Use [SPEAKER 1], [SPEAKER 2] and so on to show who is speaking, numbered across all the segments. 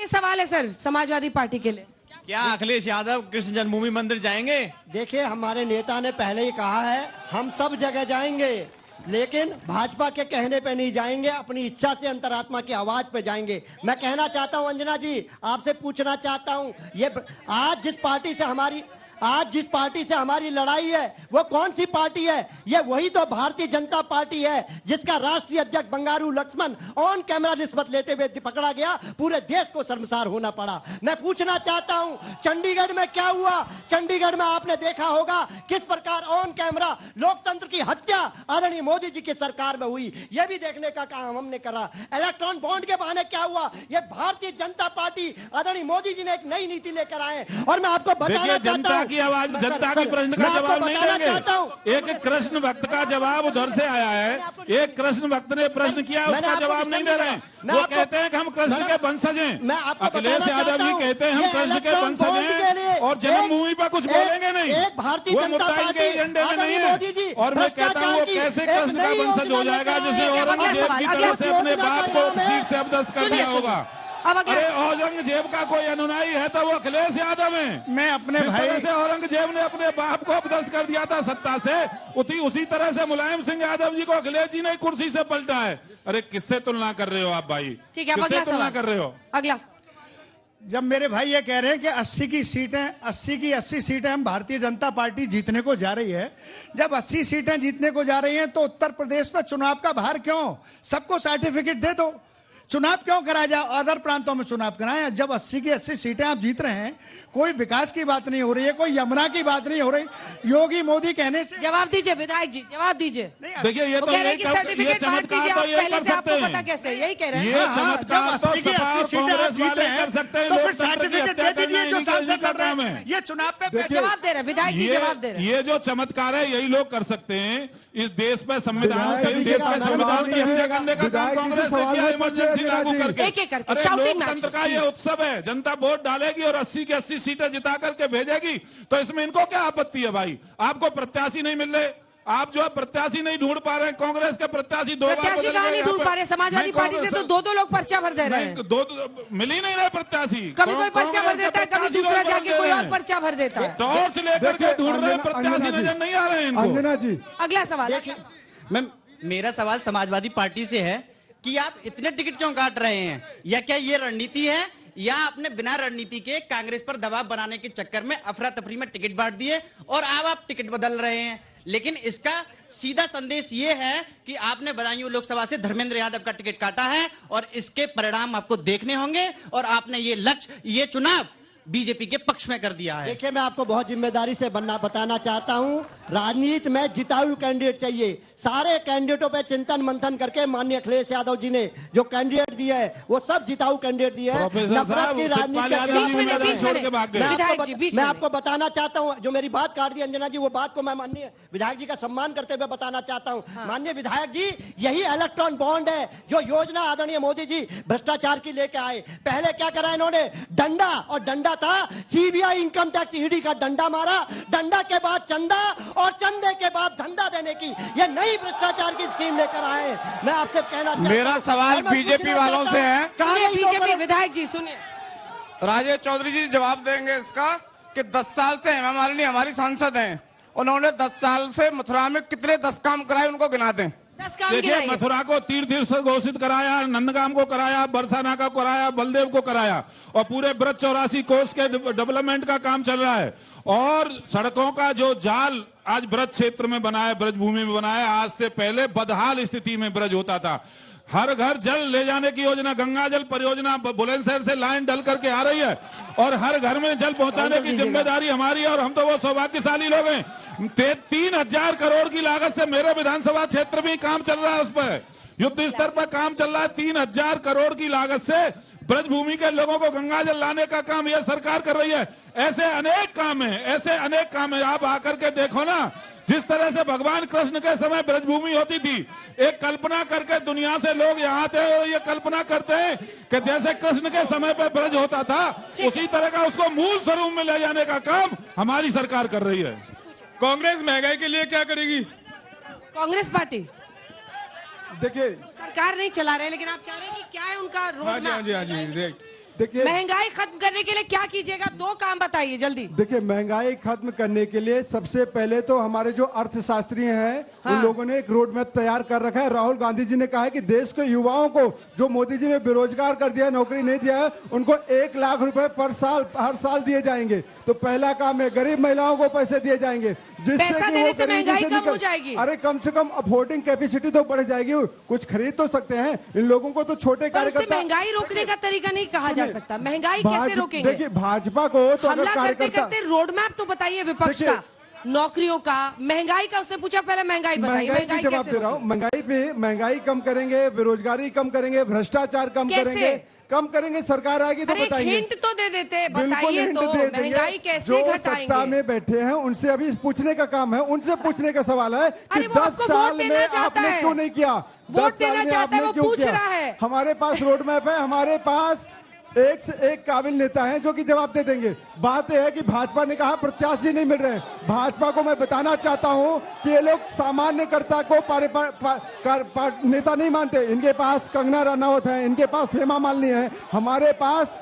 [SPEAKER 1] ये सवाल है सर समाजवादी पार्टी के लिए,
[SPEAKER 2] क्या अखिलेश यादव कृष्ण जन्मभूमि मंदिर जाएंगे?
[SPEAKER 3] देखिए, हमारे नेता ने पहले ही कहा है हम सब जगह जाएंगे, लेकिन भाजपा के कहने पे नहीं जाएंगे, अपनी इच्छा से अंतरात्मा की आवाज पे जाएंगे। मैं कहना चाहता हूं अंजना जी, आपसे पूछना चाहता हूं, ये आज जिस पार्टी से हमारी लड़ाई है वो कौन सी पार्टी है? ये वही तो भारतीय जनता पार्टी है जिसका राष्ट्रीय अध्यक्ष बंगारू लक्ष्मण ऑन कैमरा रिश्वत लेते हुए पकड़ा गया, पूरे देश को शर्मसार होना पड़ा। मैं पूछना चाहता हूं चंडीगढ़ में क्या हुआ? चंडीगढ़ में आपने देखा होगा किस प्रकार ऑन कैमरा लोकतंत्र की हत्या आदरणीय मोदी जी की सरकार में हुई, यह भी देखने का काम हमने करा। इलेक्ट्रॉन बॉन्ड के बहाने क्या हुआ? यह भारतीय जनता पार्टी आदरणीय मोदी जी ने एक नई नीति लेकर आए और मैं आपको बताना चाहता हूं
[SPEAKER 4] की आवाज, जनता की प्रश्न का जवाब नहीं देंगे। एक कृष्ण भक्त का जवाब उधर से आया है, एक कृष्ण भक्त ने प्रश्न किया, उसका जवाब नहीं दे रहे हैं। वो कहते हैं कि हम कृष्ण के वंशज हैं। अखिलेश यादव जी कहते हैं हम कृष्ण के वंशज हैं और जन्मभूमि पर कुछ बोलेंगे नहीं, वो मुद्दा के एजेंडे में नहीं है। और मैं कहता हूँ वो कैसे कृष्ण का वंशज हो जाएगा जिसने औरंगजेब की तरह से अपने बाप को सीट से अपदस्थ कर दिया होगा? अरे औरंगजेब का कोई अनुयायी है तो वो अखिलेश यादव है। मैं अपने भाई से औरंगजेब ने अपने बाप को अपदस्थ कर दिया था सत्ता से, उसी तरह से मुलायम सिंह यादव जी को अखिलेश जी ने कुर्सी से पलटा है। अरे किससे तुलना कर रहे हो आप भाई? ठीक है, किससे तुलना कर रहे हो?
[SPEAKER 1] अगला,
[SPEAKER 5] जब मेरे भाई ये कह रहे हैं कि 80 की 80 सीटें हम भारतीय जनता पार्टी जीतने को जा रही है, जब 80 सीटें जीतने को जा रही हैं तो उत्तर प्रदेश में चुनाव का भार क्यों? सबको सर्टिफिकेट दे दो, चुनाव क्यों कराया जाए? अदर प्रांतों में चुनाव कराएं। जब 80 की 80 सीटें आप जीत रहे हैं, कोई विकास की बात नहीं हो रही है, कोई यमुना की बात नहीं हो रही, योगी मोदी कहने से।
[SPEAKER 1] जवाब दीजिए विधायक जी, जवाब दीजिए।
[SPEAKER 4] देखिए ये तो
[SPEAKER 1] सर्टिफिकेट चमत्कार तो ये कर सकते हैं, पता कैसे? यही कह रहे हैं,
[SPEAKER 4] ये चमत्कार तो
[SPEAKER 5] 80 सीटें आप जीत रहे हैं,
[SPEAKER 4] सकते हैं,
[SPEAKER 5] तो फिर सर्टिफिकेट दे दीजिए जो सांसद कर रहे हैं। ये चुनाव पे
[SPEAKER 1] जवाब दे रहे हैं विधायक जी, जवाब दे रहे हैं।
[SPEAKER 4] ये जो चमत्कार है यही लोग कर सकते हैं। इस देश में संविधान की हत्या करने का काम कांग्रेस ने किया, इमरजेंसी लागू करके। लोकतंत्र का ये उत्सव है, जनता वोट डालेगी और 80 की 80 सीटें जिता करके भेजेगी, तो इसमें इनको क्या आपत्ति है भाई? आपको प्रत्याशी नहीं मिल रहे, आप जो है प्रत्याशी नहीं ढूंढ पा रहे हैं, कांग्रेस के प्रत्याशी दो बार
[SPEAKER 1] नहीं ढूंढ पा रहे, समाजवादी पार्टी से तो दो लोग पर्चा भर दे रहे हैं,
[SPEAKER 4] मिल ही नहीं रहे प्रत्याशी।
[SPEAKER 1] कभी कोई पर्चा भर देता है, कभी दूसरा जाके कोई और पर्चा भर देता है।
[SPEAKER 4] टॉर्च लेकर के ढूंढ रहे हैं, प्रत्याशी नजर नहीं आ रहे हैं इनको।
[SPEAKER 1] अगला सवाल,
[SPEAKER 2] मेरा सवाल समाजवादी पार्टी से है कि आप इतने टिकट क्यों काट रहे हैं, या क्या ये रणनीति है, या आपने बिना रणनीति के कांग्रेस पर दबाव बनाने के चक्कर में अफरा तफरी में टिकट बांट दिए और अब आप टिकट बदल रहे हैं? लेकिन इसका सीधा संदेश ये है कि आपने बदायूं लोकसभा से धर्मेंद्र यादव का टिकट काटा है और इसके परिणाम आपको देखने होंगे, और आपने ये लक्ष्य, ये चुनाव बीजेपी के पक्ष में कर दिया है।
[SPEAKER 3] देखिए, मैं आपको बहुत जिम्मेदारी से बताना चाहता हूं, राजनीति में जिताऊ कैंडिडेट चाहिए। सारे कैंडिडेटों पे चिंतन मंथन करके माननीय अखिलेश यादव जी ने जो कैंडिडेट दिए है वो सब जिताऊ कैंडिडेट दिए हैं। नफरत की राजनीति। मैं आपको बताना चाहता हूं, जो मेरी बात काट दी अंजना जी, वो बात को मैं माननीय विधायक जी का सम्मान करते हुए बताना चाहता हूं। माननीय विधायक जी, यही इलेक्ट्रॉन बॉन्ड है जो योजना आदरणीय मोदी जी भ्रष्टाचार की लेके आए। पहले क्या करा इन्होंने? डंडा, और डंडा था सीबीआई इनकम टैक्स ईडी का डंडा मारा, डंडा के बाद चंदा और चंदे के बाद धंधा देने की ये नई भ्रष्टाचार की स्कीम लेकर आए। मैं आपसे कहना चाहता हूं,
[SPEAKER 6] मेरा सवाल बीजेपी वालों से है।
[SPEAKER 1] बीजेपी विधायक जी सुनिए,
[SPEAKER 6] राजेश चौधरी जी जवाब देंगे इसका कि 10 साल से हेमा मालिनी हमारी सांसद हैं, उन्होंने 10 साल से मथुरा में कितने 10 काम कराए उनको गिना दें।
[SPEAKER 4] देखिए, मथुरा को तीर्थ घोषित कराया, नंदगाम को कराया, बरसाना को कराया, बलदेव को कराया, और पूरे ब्रज 84 कोस के डेवलपमेंट का काम चल रहा है। और सड़कों का जो जाल आज ब्रज क्षेत्र में बना है, ब्रज भूमि में बना है, आज से पहले बदहाल स्थिति में ब्रज होता था। हर घर जल ले जाने की योजना, गंगा जल परियोजना बुलंदशहर से लाइन डल करके आ रही है, और हर घर में जल पहुंचाने की जिम्मेदारी हमारी है, और हम तो वो सौभाग्यशाली लोग हैं। 3000 करोड़ की लागत से मेरे विधानसभा क्षेत्र में काम चल रहा है, उस पर युद्ध स्तर पर काम चल रहा है। 3000 करोड़ की लागत से ब्रज भूमि के लोगों को गंगा जल लाने का काम यह सरकार कर रही है। ऐसे अनेक काम है, ऐसे अनेक काम है। आप आकर के देखो ना, जिस तरह से भगवान कृष्ण के समय ब्रजभूमि होती थी, एक कल्पना करके दुनिया से लोग यहाँ थे और ये कल्पना करते हैं कि जैसे कृष्ण के समय पे ब्रज होता था, उसी तरह का उसको मूल स्वरूप में ले जाने का काम हमारी सरकार कर रही है।
[SPEAKER 6] कांग्रेस महंगाई के लिए क्या करेगी?
[SPEAKER 1] कांग्रेस पार्टी
[SPEAKER 6] देखिए,
[SPEAKER 1] सरकार नहीं चला रहे, लेकिन आप चाह रहे हैं कि क्या है उनका रोड मैप?
[SPEAKER 6] हाँ जी,
[SPEAKER 7] देखिए,
[SPEAKER 1] महंगाई खत्म करने के लिए क्या कीजिएगा? 2 काम बताइए जल्दी।
[SPEAKER 7] देखिए, महंगाई खत्म करने के लिए सबसे पहले तो हमारे जो अर्थशास्त्री हैं उन लोगों ने एक रोड मैप तैयार कर रखा है। राहुल गांधी जी ने कहा है कि देश के युवाओं को जो मोदी जी ने बेरोजगार कर दिया, नौकरी नहीं दिया है, उनको 1 लाख रुपए हर साल दिए जाएंगे। तो पहला काम है गरीब महिलाओं को पैसे दिए जाएंगे, जिससे
[SPEAKER 1] पैसा
[SPEAKER 7] कि
[SPEAKER 1] देने
[SPEAKER 7] वो
[SPEAKER 1] से महंगाई कम हो जाएगी।
[SPEAKER 7] अरे कम से कम अफोर्डिंग कैपेसिटी तो बढ़ जाएगी, कुछ खरीद तो सकते हैं। इन लोगों को तो छोटे कार्यकर्ता,
[SPEAKER 1] महंगाई रोकने का तरीका नहीं कहा जा सकता। महंगाई कैसे रोकेंगे?
[SPEAKER 7] देखिए, भाजपा को तो
[SPEAKER 1] हमला करते करते रोड मैप तो बताइए विपक्ष का, नौकरियों का, महंगाई का। उसने पूछा पहले महंगाई बताइए, महंगाई
[SPEAKER 7] जवाब दे रहा हूँ। महंगाई कम करेंगे, बेरोजगारी कम करेंगे, भ्रष्टाचार कम करेंगे, सरकार आएगी तो बताएंगे।
[SPEAKER 1] हिंट तो दे देते, बताइए तो महंगाई कैसे घटाएंगे?
[SPEAKER 7] सत्ता में बैठे हैं उनसे अभी पूछने का काम है, उनसे पूछने का सवाल है कि 10 साल में आपने क्यों नहीं किया?
[SPEAKER 1] वोट देना चाहता है, वो पूछ रहा है।
[SPEAKER 7] हमारे पास रोड मैप है, हमारे पास एक से एक काबिल नेता हैं जो कि जवाब दे देंगे। बात यह है कि भाजपा ने कहा प्रत्याशी नहीं मिल रहे। भाजपा को मैं बताना चाहता हूं कि ये लोग सामान्य कर्ता को नेता नहीं मानते। इनके पास कंगना रनौत है, इनके पास हेमा मालिनी है, हमारे पास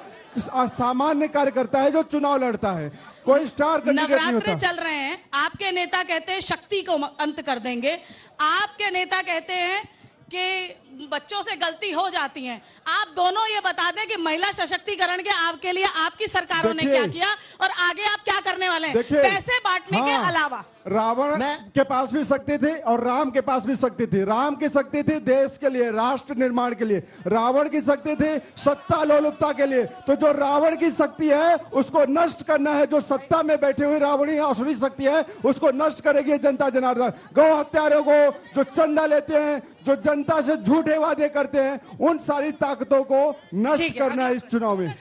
[SPEAKER 7] सामान्य कार्यकर्ता है जो चुनाव लड़ता है। कोई स्टार कैंडिडेट नहीं होता।
[SPEAKER 8] नवरात्रे चल रहे हैं, आपके नेता कहते हैं शक्ति को अंत कर देंगे, आपके नेता कहते हैं कि बच्चों से गलती हो जाती है। आप दोनों ये बता दें कि महिला सशक्तिकरण के आपके लिए आपकी सरकारों ने क्या किया और आगे आप क्या करने वाले हैं पैसे बांटने के अलावा?
[SPEAKER 7] रावण के पास भी शक्ति थी और राम के पास भी शक्ति थी। राम की शक्ति थी देश के लिए, राष्ट्र निर्माण के लिए। रावण की शक्ति थी सत्ता लोलुपता के लिए। तो जो रावण की शक्ति है उसको नष्ट करना है। जो सत्ता में बैठी हुई रावणी असुरी शक्ति है उसको नष्ट करेगी जनता जनार्दन। गौ हत्यारों को जो चंदा लेते हैं, जो जनता से झूठे वादे करते हैं, उन सारी ताकतों को नष्ट करना है इस चुनाव में।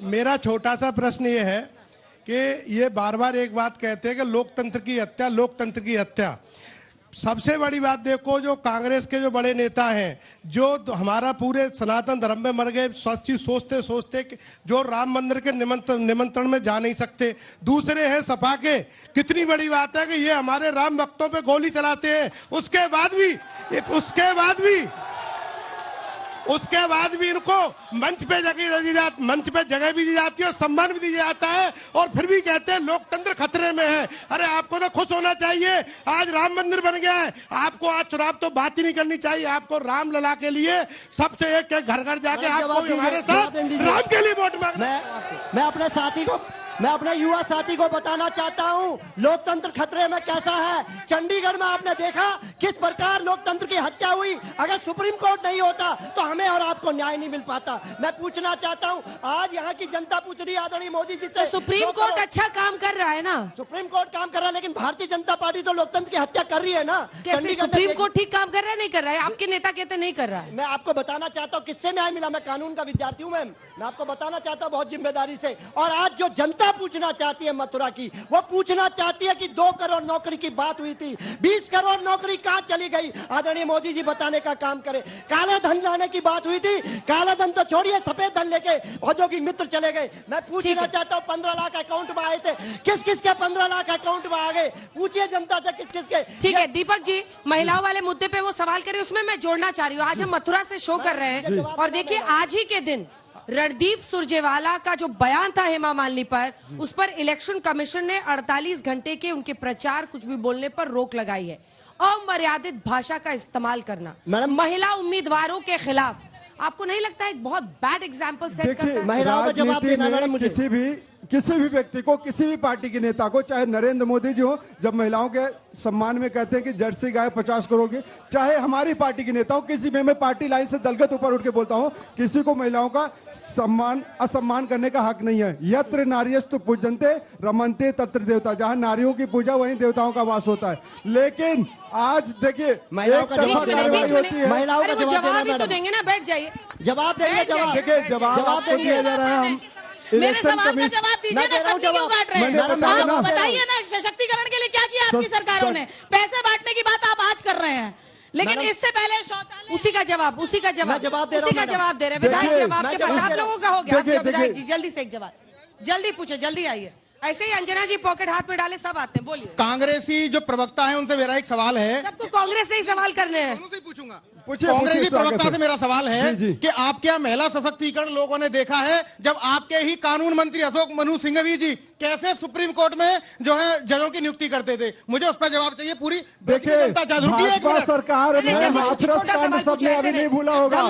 [SPEAKER 5] मेरा छोटा सा प्रश्न ये है कि ये बार बार एक बात कहते हैं कि लोकतंत्र की हत्या, लोकतंत्र की हत्या। सबसे बड़ी बात देखो, जो कांग्रेस के जो बड़े नेता हैं, जो हमारा पूरे सनातन धर्म में मर गए, सच्ची सोचते सोचते जो राम मंदिर के निमंत्रण में जा नहीं सकते। दूसरे हैं सपा के, कितनी बड़ी बात है कि ये हमारे राम भक्तों पे गोली चलाते हैं। उसके बाद भी इनको मंच पे जगह भी दी जाती है और सम्मान भी दिया जाता है, और फिर भी कहते हैं लोकतंत्र खतरे में है। अरे आपको तो खुश होना चाहिए, आज राम मंदिर बन गया है। आपको आज चुनाव तो बात ही नहीं करनी चाहिए। आपको राम लला के लिए सबसे एक घर घर जाके आपको हमारे साथ राम के लिए वोट मांगना।
[SPEAKER 3] मैं अपने युवा साथी को बताना चाहता हूं लोकतंत्र खतरे में कैसा है। चंडीगढ़ में आपने देखा किस प्रकार लोकतंत्र की हत्या हुई। अगर सुप्रीम कोर्ट नहीं होता तो हमें और आपको न्याय नहीं मिल पाता। मैं पूछना चाहता हूं, आज यहाँ की जनता पूछ रही है आदरणीय मोदी जी से।
[SPEAKER 1] सुप्रीम कोर्ट अच्छा काम कर रहा है ना?
[SPEAKER 3] सुप्रीम कोर्ट काम कर रहा है, लेकिन भारतीय जनता पार्टी तो लोकतंत्र की हत्या कर रही है ना।
[SPEAKER 1] सुप्रीम कोर्ट ठीक काम कर रहा है, नहीं कर रहा है? आपके नेता कहते नहीं कर रहा है।
[SPEAKER 3] मैं आपको बताना चाहता हूँ किससे न्याय मिला। मैं कानून का विद्यार्थी हूँ मैम, मैं आपको बताना चाहता हूँ बहुत जिम्मेदारी से। और आज जो जनता पूछना चाहती है मथुरा की, वो पूछना चाहती है कि 2 करोड़ नौकरी की बात हुई थी, 20 करोड़ नौकरी कहां चली गई? आदरणीय मोदी जी बताने का काम करें। काले धन लाने की बात हुई थी, काला धन तो छोड़िए, सफेद धन लेके औद्योगिक मित्र चले गए। मैं पूछना चाहता हूं 15 लाख अकाउंट में आए थे, किस किस के 15 लाख अकाउंट में आ गए? पूछिए जनता से किस किस के।
[SPEAKER 1] ठीक है दीपक जी, महिलाओं वाले मुद्दे पे वो सवाल करे, उसमें मैं जोड़ना चाह रही हूँ। आज हम मथुरा से शो कर रहे हैं और देखिए आज ही के दिन रणदीप सुरजेवाला का जो बयान था हेमा मालिनी पर, उस पर इलेक्शन कमीशन ने 48 घंटे के उनके प्रचार कुछ भी बोलने पर रोक लगाई है। अमर्यादित भाषा का इस्तेमाल करना महिला उम्मीदवारों के खिलाफ, आपको नहीं लगता है एक बहुत बैड एग्जाम्पल सेट करता है?
[SPEAKER 3] महिलाओं को जवाब देना मैडम मुझे।
[SPEAKER 7] किसी भी व्यक्ति को, किसी भी पार्टी के नेता को, चाहे नरेंद्र मोदी जी हो, जब महिलाओं के सम्मान में कहते हैं कि जर्सी गाय 50 करोड़ की, चाहे हमारी पार्टी के नेता हो, किसी में मैं पार्टी लाइन से दलगत ऊपर उठ के बोलता हूं, किसी को महिलाओं का असम्मान करने का हक नहीं है। यत्र नार्यस्तु पूजन्ते रमन्ते तत्र देवता। जहां नारियों की पूजा वहीं देवताओं का वास होता है। लेकिन आज देखिए
[SPEAKER 3] महिलाओं का जवाब
[SPEAKER 1] भी तो देंगे ना, बैठ जाइए,
[SPEAKER 3] जवाब देंगे।
[SPEAKER 7] जवाब दिया जा रहा है। हम
[SPEAKER 8] मेरे सवाल का जवाब दीजिए ना, क्यों काट रहे हैं? आप बताइए ना, सशक्तिकरण के लिए क्या किया आपकी सरकारों ने? पैसे बांटने की बात आप आज कर रहे हैं, लेकिन इससे पहले शौचालय। उसी का जवाब दे रहे हैं विधायक जी। आपके पास आप लोगों का हो गया। विधायक जी जल्दी से एक जवाब, जल्दी पूछे, जल्दी आइए। ऐसे ही अंजना जी पॉकेट हाथ में डाले सब आते हैं, बोलिए।
[SPEAKER 2] कांग्रेसी जो प्रवक्ता है उनसे मेरा एक सवाल है।
[SPEAKER 1] सबको कांग्रेस से ही सवाल करने हैं।
[SPEAKER 2] पूछूंगा
[SPEAKER 7] पूछिए,
[SPEAKER 6] कांग्रेस की
[SPEAKER 7] पूछिए, स्वागत
[SPEAKER 6] प्रवक्ता
[SPEAKER 7] है।
[SPEAKER 6] से मेरा सवाल है
[SPEAKER 7] जी, जी।
[SPEAKER 6] कि आपके यहाँ महिला सशक्तिकरण लोगों ने देखा है जब आपके ही कानून मंत्री अशोक मनु सिंघवी जी कैसे सुप्रीम कोर्ट में जो है जजों की नियुक्ति करते थे। मुझे उस पर जवाब चाहिए। पूरी
[SPEAKER 7] देखिए,
[SPEAKER 6] जनता जागरूक है। एक
[SPEAKER 7] भाजपा
[SPEAKER 6] मिनट।
[SPEAKER 7] सरकार में हाथरस कांड सबने अभी नहीं भूला होगा।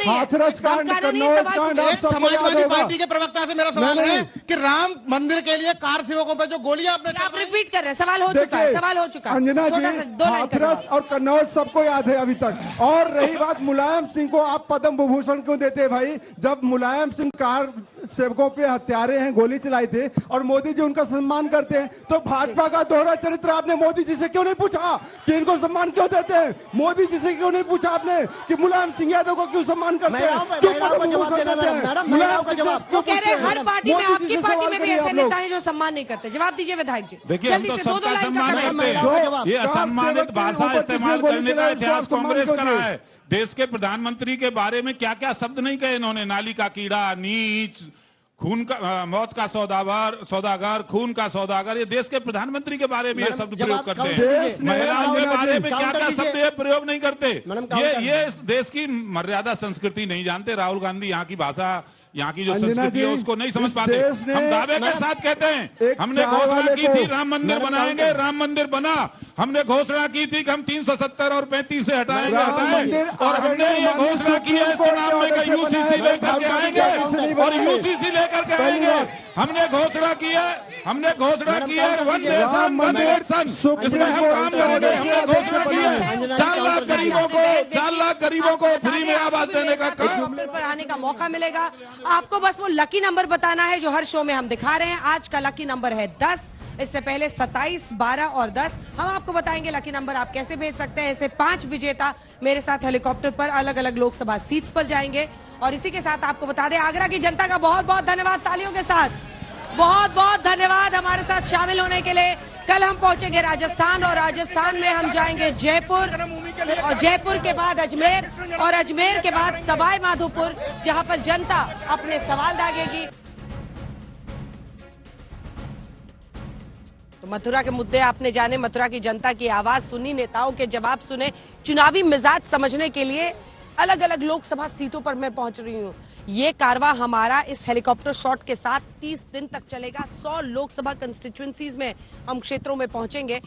[SPEAKER 7] हाथरस कांड, कन्नौज कांड आप
[SPEAKER 6] एक
[SPEAKER 7] सबको याद
[SPEAKER 6] समाजवादी
[SPEAKER 7] होगा।
[SPEAKER 6] पार्टी के प्रवक्ता से मेरा सवाल
[SPEAKER 7] नहीं,
[SPEAKER 6] है कि राम मंदिर के लिए कार सेवकों पर जो गोलियां आपने
[SPEAKER 1] आप रिपीट कर रहे हैं, सवाल हो चुका है, सवाल हो चुका है।
[SPEAKER 7] अंजना
[SPEAKER 1] छोटा
[SPEAKER 7] जी,
[SPEAKER 1] सा 2 लाइन का
[SPEAKER 7] हाथरस
[SPEAKER 1] जवाब।
[SPEAKER 7] और कन्नौज सबको याद है अभी तक। और रही बात मुलायम सिंह को आप पद्म विभूषण क्यों देते हैं भाई? जब मुलायम सिंह कार सेवकों पे हत्यारे हैं, गोली चलाई थे और मोदी जी उनका सम्मान करते हैं, तो भाजपा का दोहरा चरित्र आपने मोदी जी से क्यों नहीं पूछा कि इनको सम्मान क्यों देते हैं? मोदी जी से क्यों नहीं पूछा आपने कि मुलायम सिंह यादव को क्यों सम्मान करते हैं? क्यों पद्म विभूषण देते हैं? मुलायम सिंह को
[SPEAKER 1] वो
[SPEAKER 7] क्यों
[SPEAKER 1] कह रहे हैं हर
[SPEAKER 7] पूछते हैं?
[SPEAKER 1] पार्टी में,
[SPEAKER 7] मोदी जी
[SPEAKER 1] आपकी
[SPEAKER 7] से
[SPEAKER 1] पार्टी
[SPEAKER 7] सवाल
[SPEAKER 1] में भी
[SPEAKER 7] करिए
[SPEAKER 1] ऐसे
[SPEAKER 7] आप लोग।
[SPEAKER 1] नेता हैं जो सम्मान नहीं करते। जवाब दीजिए विधायक जी।
[SPEAKER 4] देखिए, हम
[SPEAKER 1] जल्दी
[SPEAKER 4] तो
[SPEAKER 1] से 2
[SPEAKER 4] सबका
[SPEAKER 1] लाइन का
[SPEAKER 4] सम्मान
[SPEAKER 1] जवाब।
[SPEAKER 4] करते हैं। ये असम्मानित भाषा इस्तेमाल करने का इतिहास कांग्रेस का रहा है। देश के प्रधानमंत्री के बारे में क्या क्या शब्द नहीं कहे इन्होंने? नाली का कीड़ा, नीच, खून का, मौत का सौदागर, खून का सौदागर। ये देश के प्रधानमंत्री के बारे में ये शब्द प्रयोग करते हैं। महिलाओं के बारे में क्या क्या शब्द ये प्रयोग नहीं करते। ये इस देश की मर्यादा संस्कृति नहीं जानते। राहुल गांधी यहाँ की भाषा, यहाँ की जो संस्कृति है उसको नहीं समझ पाते। हम दावे के साथ कहते हैं, हमने घोषणा की थी राम मंदिर बनाएंगे, राम मंदिर बना। हमने घोषणा की थी कि हम 370 और 35 से हटाएंगे। और हमने ये घोषणा की है चुनाव में कि यूसीसी लेकर के आएंगे और यूसीसी लेकर के आएंगे। हमने घोषणा की है वन नेशन वन इलेक्शन, इसमें हम काम करेंगे। हमने घोषणा की है 4 लाख गरीबों को फ्री में आवास देने का काम।
[SPEAKER 1] पर आने का मौका मिलेगा आपको। बस वो लकी नंबर बताना है जो हर शो में हम दिखा रहे हैं। आज का लकी नंबर है 10। इससे पहले 27, 12 और 10 हम आपको बताएंगे लकी नंबर आप कैसे भेज सकते हैं। ऐसे 5 विजेता मेरे साथ हेलीकॉप्टर पर अलग अलग लोकसभा सीट्स पर जाएंगे। और इसी के साथ आपको बता दें, आगरा की जनता का बहुत बहुत धन्यवाद। तालियों के साथ बहुत बहुत धन्यवाद हमारे साथ शामिल होने के लिए। कल हम पहुंचेंगे राजस्थान और राजस्थान में हम जाएंगे जयपुर और जयपुर के बाद अजमेर और अजमेर के बाद सवाई माधोपुर, जहां पर जनता अपने सवाल दागेगी। तो मथुरा के मुद्दे आपने जाने, मथुरा की जनता की आवाज सुनी, नेताओं के जवाब सुने, चुनावी मिजाज समझने के लिए अलग अलग लोकसभा सीटों पर मैं पहुंच रही हूं। ये कारवा हमारा इस हेलीकॉप्टर शॉट के साथ 30 दिन तक चलेगा। 100 लोकसभा कंस्टिट्यूएंसीज में हम क्षेत्रों में पहुंचेंगे